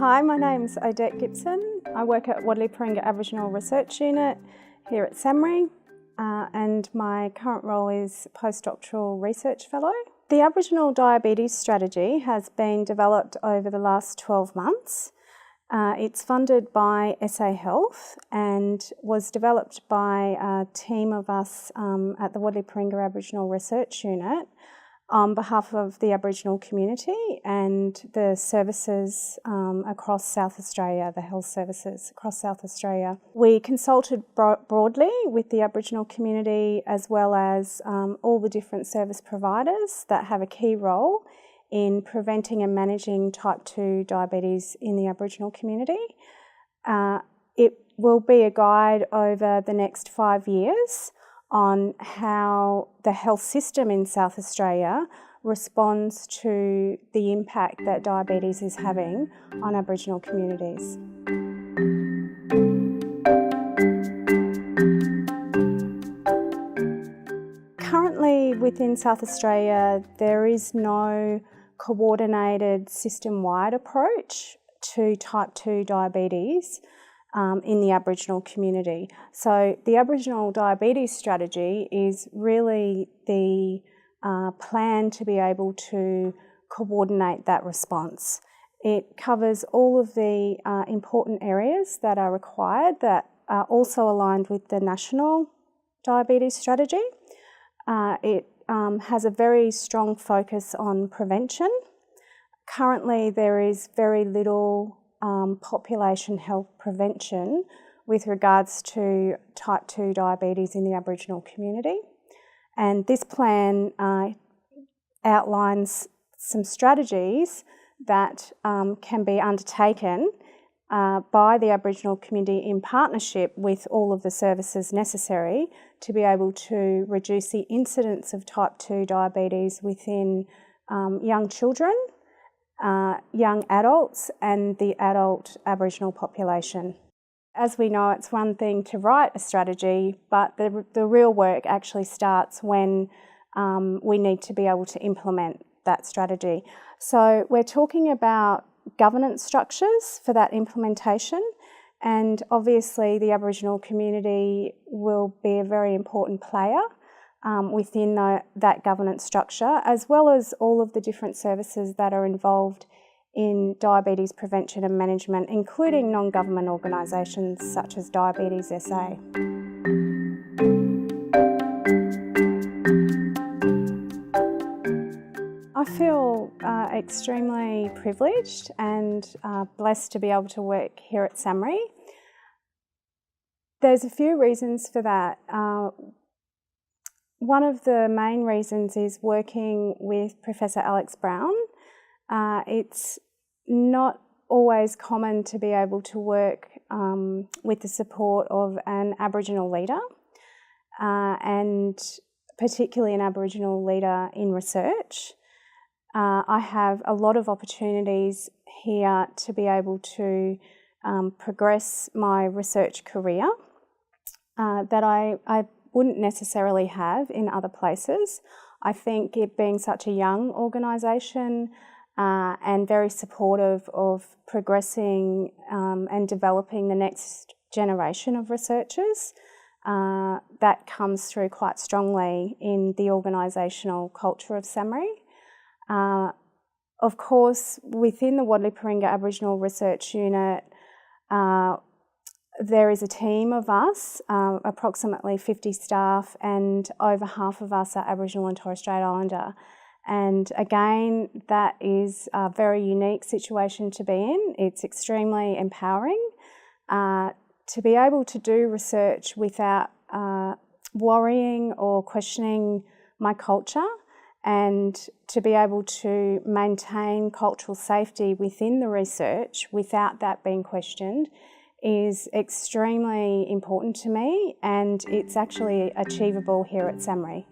Hi, my name's Odette Gibson. I work at Wadley-Paringa Aboriginal Research Unit here at SAMRI, and my current role is postdoctoral research fellow. The Aboriginal Diabetes Strategy has been developed over the last 12 months. It's funded by SA Health and was developed by a team of us at the Wadley-Paringa Aboriginal Research Unit on behalf of the Aboriginal community and the services across South Australia, the health services across South Australia. We consulted broadly with the Aboriginal community as well as all the different service providers that have a key role in preventing and managing type 2 diabetes in the Aboriginal community. It will be a guide over the next 5 years on how the health system in South Australia responds to the impact that diabetes is having on Aboriginal communities. Currently within South Australia, there is no coordinated system-wide approach to type 2 diabetes in the Aboriginal community. So the Aboriginal Diabetes Strategy is really the plan to be able to coordinate that response. It covers all of the important areas that are required that are also aligned with the National Diabetes Strategy. It has a very strong focus on prevention. Currently, there is very little population health prevention with regards to type 2 diabetes in the Aboriginal community. And this plan outlines some strategies that can be undertaken by the Aboriginal community in partnership with all of the services necessary to be able to reduce the incidence of type 2 diabetes within young children, young adults and the adult Aboriginal population. As we know, it's one thing to write a strategy, but the real work actually starts when we need to be able to implement that strategy. So we're talking about governance structures for that implementation, and obviously the Aboriginal community will be a very important player within that governance structure, as well as all of the different services that are involved in diabetes prevention and management, including non-government organisations such as Diabetes SA. I feel extremely privileged and blessed to be able to work here at SAMRI. There's a few reasons for that. One of the main reasons is working with Professor Alex Brown. It's not always common to be able to work with the support of an Aboriginal leader, and particularly an Aboriginal leader in research. I have a lot of opportunities here to be able to progress my research career that I wouldn't necessarily have in other places. I think it being such a young organisation and very supportive of progressing and developing the next generation of researchers, that comes through quite strongly in the organisational culture of SAMRI. Of course, within the Wadley-Paringa Aboriginal Research Unit, there is a team of us, approximately 50 staff, and over half of us are Aboriginal and Torres Strait Islander. And again, that is a very unique situation to be in. It's extremely empowering to be able to do research without worrying or questioning my culture, and to be able to maintain cultural safety within the research without that being questioned is extremely important to me, and it's actually achievable here at SAMRI.